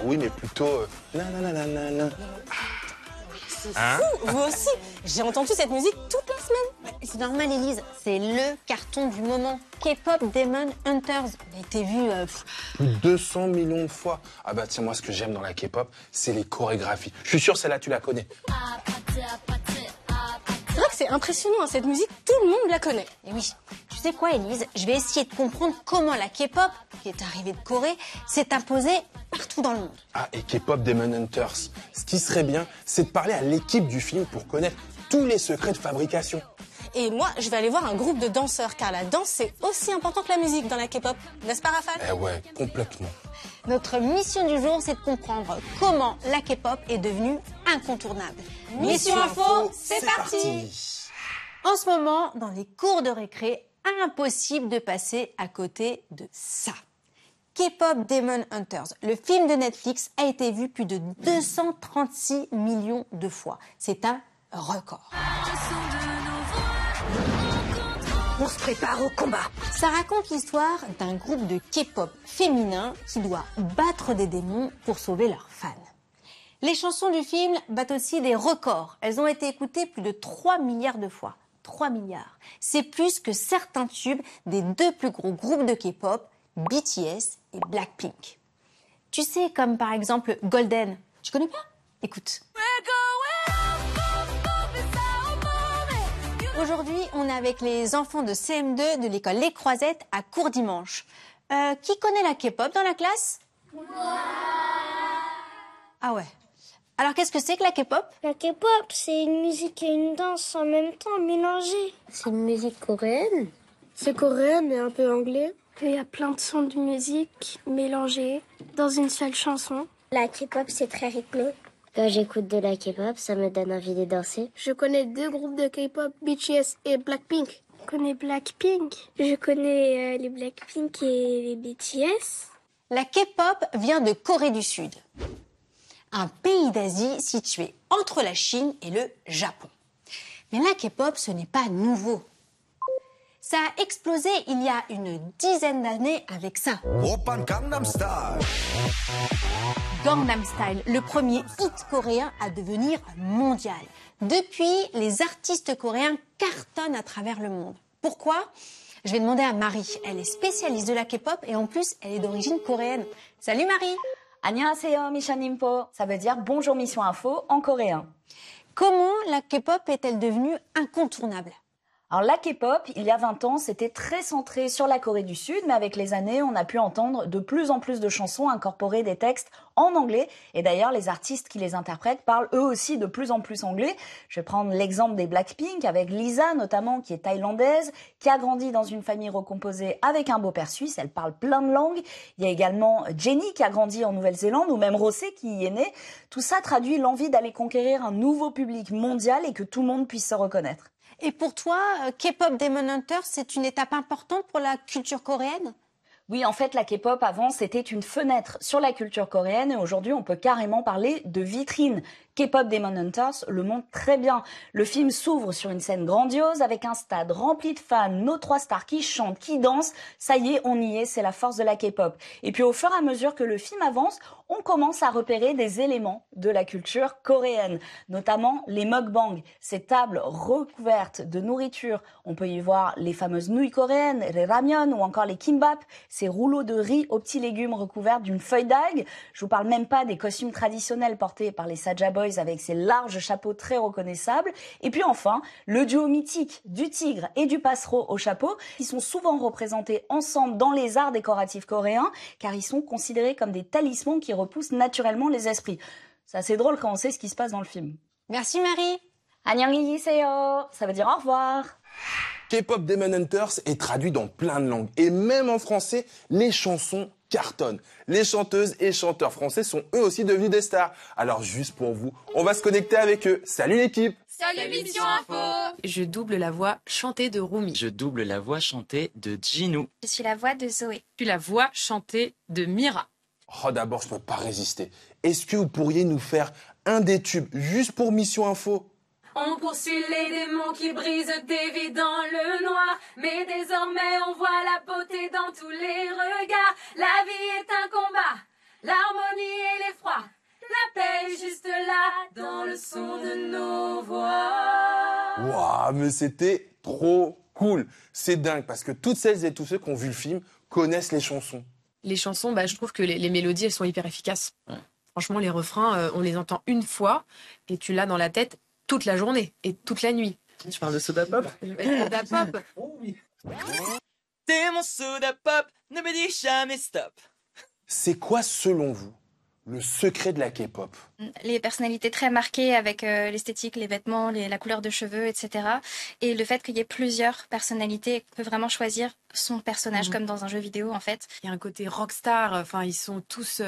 Oui, mais plutôt... nananana. Hein? Vous aussi. J'ai entendu cette musique toute la semaine. C'est normal, Élise. C'est le carton du moment. K-pop Demon Hunters. Il a été vu... Plus de 200 millions de fois. Ah bah tiens, moi, ce que j'aime dans la K-pop, c'est les chorégraphies. Je suis sûr, celle-là, tu la connais. C'est vrai que c'est impressionnant, hein, cette musique, tout le monde la connaît. Et oui. Tu sais quoi, Élise? Je vais essayer de comprendre comment la K-pop, qui est arrivée de Corée, s'est imposée partout dans le monde. Ah, et K-pop Demon Hunters. Ce qui serait bien, c'est de parler à l'équipe du film pour connaître tous les secrets de fabrication. Et moi, je vais aller voir un groupe de danseurs, car la danse, c'est aussi important que la musique dans la K-pop. N'est-ce pas, Raphaël? Eh ouais, complètement. Notre mission du jour, c'est de comprendre comment la K-pop est devenue incontournable. Mission Info, c'est parti. En ce moment, dans les cours de récré, impossible de passer à côté de ça. K-pop Demon Hunters, le film de Netflix, a été vu plus de 236 millions de fois. C'est un record. On se prépare au combat. Ça raconte l'histoire d'un groupe de K-pop féminin qui doit battre des démons pour sauver leurs fans. Les chansons du film battent aussi des records. Elles ont été écoutées plus de 3 milliards de fois. 3 milliards. C'est plus que certains tubes des deux plus gros groupes de K-pop, BTS et Blackpink. Tu sais, comme par exemple Golden. Tu connais pas? Écoute. Aujourd'hui, on est avec les enfants de CM2 de l'école Les Croisettes à Courdimanche. Qui connaît la K-pop dans la classe? Ah ouais. Alors qu'est-ce que c'est que la K-pop? La K-pop, c'est une musique et une danse en même temps mélangées. C'est une musique coréenne. C'est coréen mais un peu anglais. Il y a plein de sons de musique mélangés dans une seule chanson. La K-pop, c'est très rythmé. Quand j'écoute de la K-pop, ça me donne envie de danser. Je connais 2 groupes de K-pop, BTS et Blackpink. Je connais Blackpink. Je connais les Blackpink et les BTS. La K-pop vient de Corée du Sud, un pays d'Asie situé entre la Chine et le Japon. Mais la K-pop, ce n'est pas nouveau. Ça a explosé il y a une dizaine d'années avec ça. Gangnam Style, le premier hit coréen à devenir mondial. Depuis, les artistes coréens cartonnent à travers le monde. Pourquoi? Je vais demander à Marie. Elle est spécialiste de la K-pop et en plus, elle est d'origine coréenne. Salut Marie! 안녕하세요, Mission Info. Ça veut dire bonjour Mission Info en coréen. Comment la K-pop est-elle devenue incontournable? Alors la K-pop, il y a 20 ans, c'était très centré sur la Corée du Sud, mais avec les années, on a pu entendre de plus en plus de chansons incorporer des textes en anglais. Et d'ailleurs, les artistes qui les interprètent parlent eux aussi de plus en plus anglais. Je vais prendre l'exemple des Blackpink, avec Lisa notamment, qui est thaïlandaise, qui a grandi dans une famille recomposée avec un beau-père suisse. Elle parle plein de langues. Il y a également Jennie, qui a grandi en Nouvelle-Zélande, ou même Rosé, qui y est née. Tout ça traduit l'envie d'aller conquérir un nouveau public mondial et que tout le monde puisse se reconnaître. Et pour toi, K-pop Demon Hunters, c'est une étape importante pour la culture coréenne? Oui, en fait, la K-pop, avant, c'était une fenêtre sur la culture coréenne et aujourd'hui, on peut carrément parler de vitrine. K-pop Demon Hunters le montre très bien. Le film s'ouvre sur une scène grandiose avec un stade rempli de fans, nos 3 stars qui chantent, qui dansent. Ça y est, on y est, c'est la force de la K-pop. Et puis au fur et à mesure que le film avance, on commence à repérer des éléments de la culture coréenne, notamment les mukbang, ces tables recouvertes de nourriture. On peut y voir les fameuses nouilles coréennes, les ramyeon ou encore les kimbap, ces rouleaux de riz aux petits légumes recouverts d'une feuille d'algue. Je vous parle même pas des costumes traditionnels portés par les Saja Boys avec ses larges chapeaux très reconnaissables. Et puis enfin, le duo mythique du tigre et du passereau au chapeau, qui sont souvent représentés ensemble dans les arts décoratifs coréens, car ils sont considérés comme des talismans qui repoussent naturellement les esprits. C'est assez drôle quand on sait ce qui se passe dans le film. Merci Marie. 안녕히계세요. Ça veut dire au revoir. K-pop Demon Hunters est traduit dans plein de langues. Et même en français, les chansons cartonnent. Les chanteuses et chanteurs français sont eux aussi devenus des stars. Alors juste pour vous, on va se connecter avec eux. Salut l'équipe! Salut Mission Info! Je double la voix chantée de Rumi. Je double la voix chantée de Jinou. Je suis la voix de Zoé. Je suis la voix chantée de Mira. Oh d'abord, je peux pas résister. Est-ce que vous pourriez nous faire un des tubes juste pour Mission Info? On poursuit les démons qui brisent des vies dans le noir. Mais désormais on voit la beauté dans tous les regards. La vie est un combat, l'harmonie et l'effroi. La paix est juste là, dans le son de nos voix. Waouh, mais c'était trop cool. C'est dingue parce que toutes celles et tous ceux qui ont vu le film connaissent les chansons. Les chansons, je trouve que les mélodies, elles sont hyper efficaces. Ouais. Franchement, les refrains, on les entend une fois et tu l'as dans la tête toute la journée et toute la nuit. Tu parles de Soda Pop? Soda Pop. Oh oui. T'es mon Soda Pop, ne me dis jamais stop. C'est quoi, selon vous, le secret de la K-pop? Les personnalités très marquées avec l'esthétique, les vêtements, la couleur de cheveux, etc. Et le fait qu'il y ait plusieurs personnalités, on peut vraiment choisir son personnage comme dans un jeu vidéo en fait. Il y a un côté rockstar, enfin ils sont tous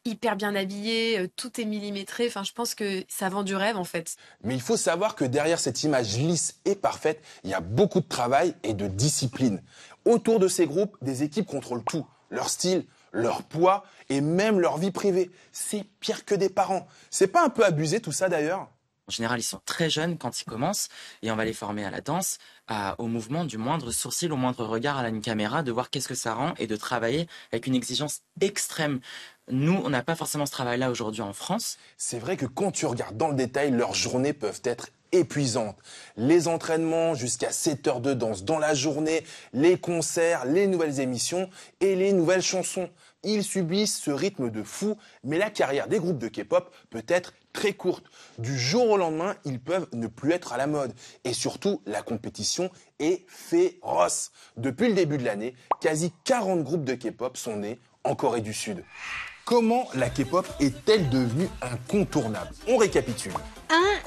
hyper bien habillés, tout est millimétré, enfin je pense que ça vend du rêve en fait. Mais il faut savoir que derrière cette image lisse et parfaite, il y a beaucoup de travail et de discipline. Autour de ces groupes, des équipes contrôlent tout, leur style, leur poids et même leur vie privée. C'est pire que des parents. C'est pas un peu abusé tout ça d'ailleurs? En général, ils sont très jeunes quand ils commencent et on va les former à la danse, au mouvement du moindre sourcil, au moindre regard à une caméra, de voir qu'est-ce que ça rend et de travailler avec une exigence extrême. Nous, on n'a pas forcément ce travail-là aujourd'hui en France. C'est vrai que quand tu regardes dans le détail, leurs journées peuvent être épuisantes. Les entraînements jusqu'à 7 heures de danse dans la journée, les concerts, les nouvelles émissions et les nouvelles chansons. Ils subissent ce rythme de fou, mais la carrière des groupes de K-pop peut être très courte. Du jour au lendemain, ils peuvent ne plus être à la mode. Et surtout, la compétition est féroce. Depuis le début de l'année, quasi 40 groupes de K-pop sont nés en Corée du Sud. Comment la K-pop est-elle devenue incontournable? On récapitule.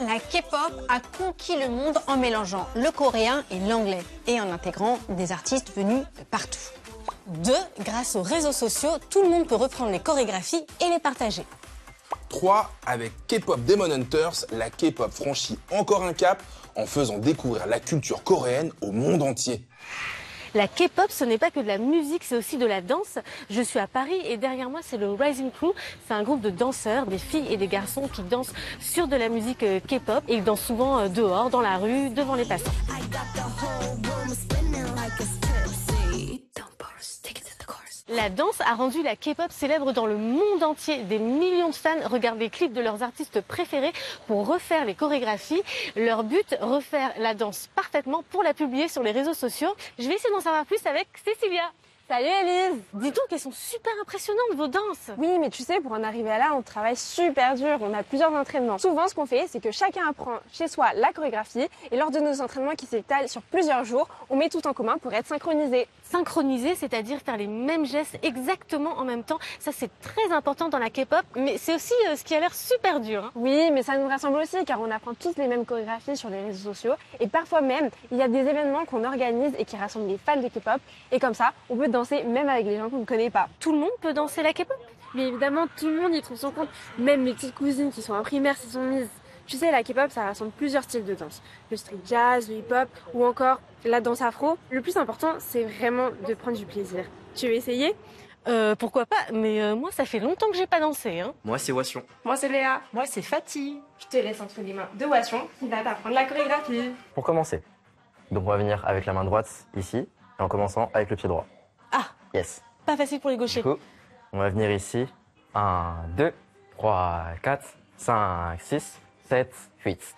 1. La K-pop a conquis le monde en mélangeant le coréen et l'anglais et en intégrant des artistes venus de partout. 2. Grâce aux réseaux sociaux, tout le monde peut reprendre les chorégraphies et les partager. 3. Avec K-pop Demon Hunters, la K-pop franchit encore un cap en faisant découvrir la culture coréenne au monde entier. La K-pop, ce n'est pas que de la musique, c'est aussi de la danse. Je suis à Paris et derrière moi, c'est le Rising Crew. C'est un groupe de danseurs, des filles et des garçons qui dansent sur de la musique K-pop. Et ils dansent souvent dehors, dans la rue, devant les passants. La danse a rendu la K-pop célèbre dans le monde entier. Des millions de fans regardent les clips de leurs artistes préférés pour refaire les chorégraphies. Leur but, refaire la danse parfaitement pour la publier sur les réseaux sociaux. Je vais essayer d'en savoir plus avec Cécilia. Salut Elise! Dis donc, elles sont super impressionnantes vos danses! Oui, mais tu sais, pour en arriver à là, on travaille super dur, on a plusieurs entraînements. Souvent, ce qu'on fait, c'est que chacun apprend chez soi la chorégraphie et lors de nos entraînements qui s'étalent sur plusieurs jours, on met tout en commun pour être synchronisés. Synchroniser, c'est-à-dire faire les mêmes gestes exactement en même temps. Ça, c'est très important dans la K-pop, mais c'est aussi ce qui a l'air super dur. Oui, mais ça nous rassemble aussi, car on apprend tous les mêmes chorégraphies sur les réseaux sociaux. Et parfois même, il y a des événements qu'on organise et qui rassemblent les fans de K-pop. Et comme ça, on peut danser même avec des gens qu'on ne connaît pas. Tout le monde peut danser la K-pop? Mais évidemment, tout le monde y trouve son compte. Même mes petites cousines qui sont en primaire s'y sont mises. Tu sais, la K-pop, ça rassemble plusieurs styles de danse. Le street jazz, le hip-hop ou encore la danse afro. Le plus important, c'est vraiment de prendre du plaisir. Tu veux essayer? Pourquoi pas, mais moi, ça fait longtemps que j'ai pas dansé. Hein. Moi, c'est Wassion. Moi, c'est Léa. Moi, c'est Fatih. Je te laisse entre les mains de Wassion qui va t'apprendre la chorégraphie. Pour commencer, donc on va venir avec la main droite ici, et en commençant avec le pied droit. Ah! Yes. Pas facile pour les gauchers. Du coup, on va venir ici. 1, 2, 3, 4, 5, 6, 7, 8.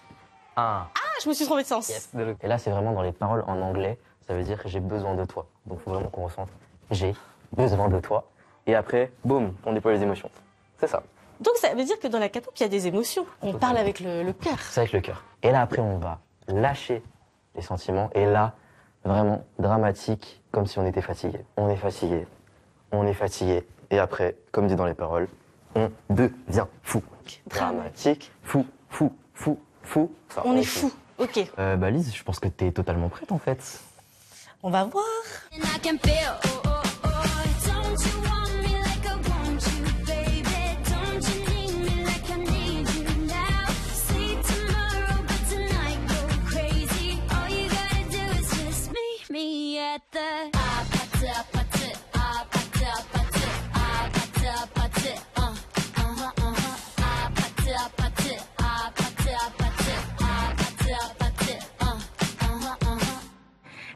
1. Ah, je me suis trompée de sens. Yes. Et là, c'est vraiment dans les paroles en anglais. Ça veut dire j'ai besoin de toi. Donc, il faut vraiment qu'on ressente j'ai besoin de toi. Et après, boum, on déploie les émotions. C'est ça. Donc, ça veut dire que dans la K-pop, il y a des émotions. On parle avec le cœur. C'est avec le cœur. Et là, après, on va lâcher les sentiments. Et là, vraiment dramatique, comme si on était fatigué. On est fatigué. On est fatigué. Et après, comme dit dans les paroles, on devient fou. Dramatique, fou, fou, fou, fou. Enfin, on est fou. Ok. Lise, je pense que t'es totalement prête en fait. On va voir.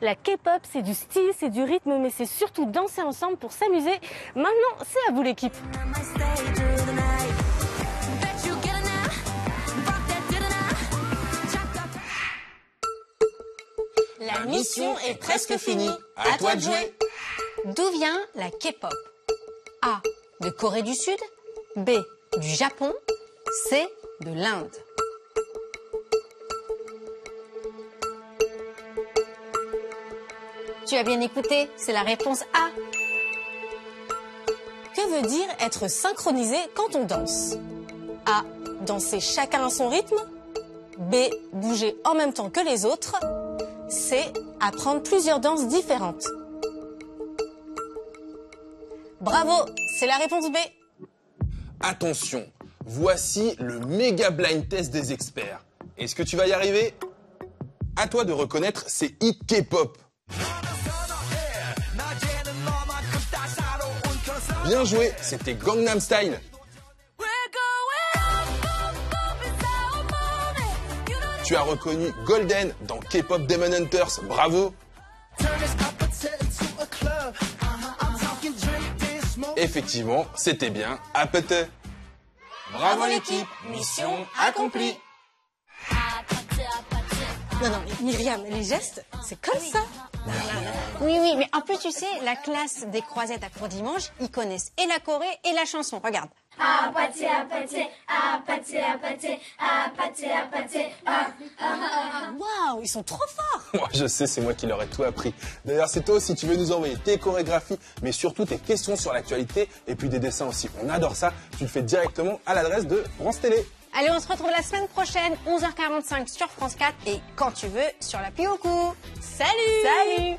La K-pop, c'est du style, c'est du rythme, mais c'est surtout danser ensemble pour s'amuser. Maintenant, c'est à vous l'équipe. La mission est presque finie. À toi de jouer. D'où vient la K-pop? A. De Corée du Sud. B. Du Japon. C. De l'Inde. Tu as bien écouté, c'est la réponse A. Que veut dire être synchronisé quand on danse? A. Danser chacun à son rythme. B. Bouger en même temps que les autres. C. Apprendre plusieurs danses différentes. Bravo, c'est la réponse B. Attention, voici le méga blind test des experts. Est-ce que tu vas y arriver? À toi de reconnaître ces hits K-pop. Bien joué, c'était Gangnam Style. Tu as reconnu Golden dans K-pop Demon Hunters, bravo. Effectivement, c'était bien Apete. Bravo l'équipe, mission accomplie. Non, Myriam, les gestes, c'est comme ça. Oui, mais en plus, tu sais, la classe des croisettes à court dimanche, ils connaissent et la Corée et la chanson. Regarde. Apate, apate, apate, apate, apate, apate, Waouh, ils sont trop forts. Moi, je sais, c'est moi qui leur ai tout appris. D'ailleurs, c'est toi aussi, tu veux nous envoyer tes chorégraphies, mais surtout tes questions sur l'actualité et puis des dessins aussi. On adore ça. Tu le fais directement à l'adresse de France Télé. Allez, on se retrouve la semaine prochaine, 11h45 sur France 4 et quand tu veux sur l'appli au cou. Salut. Salut.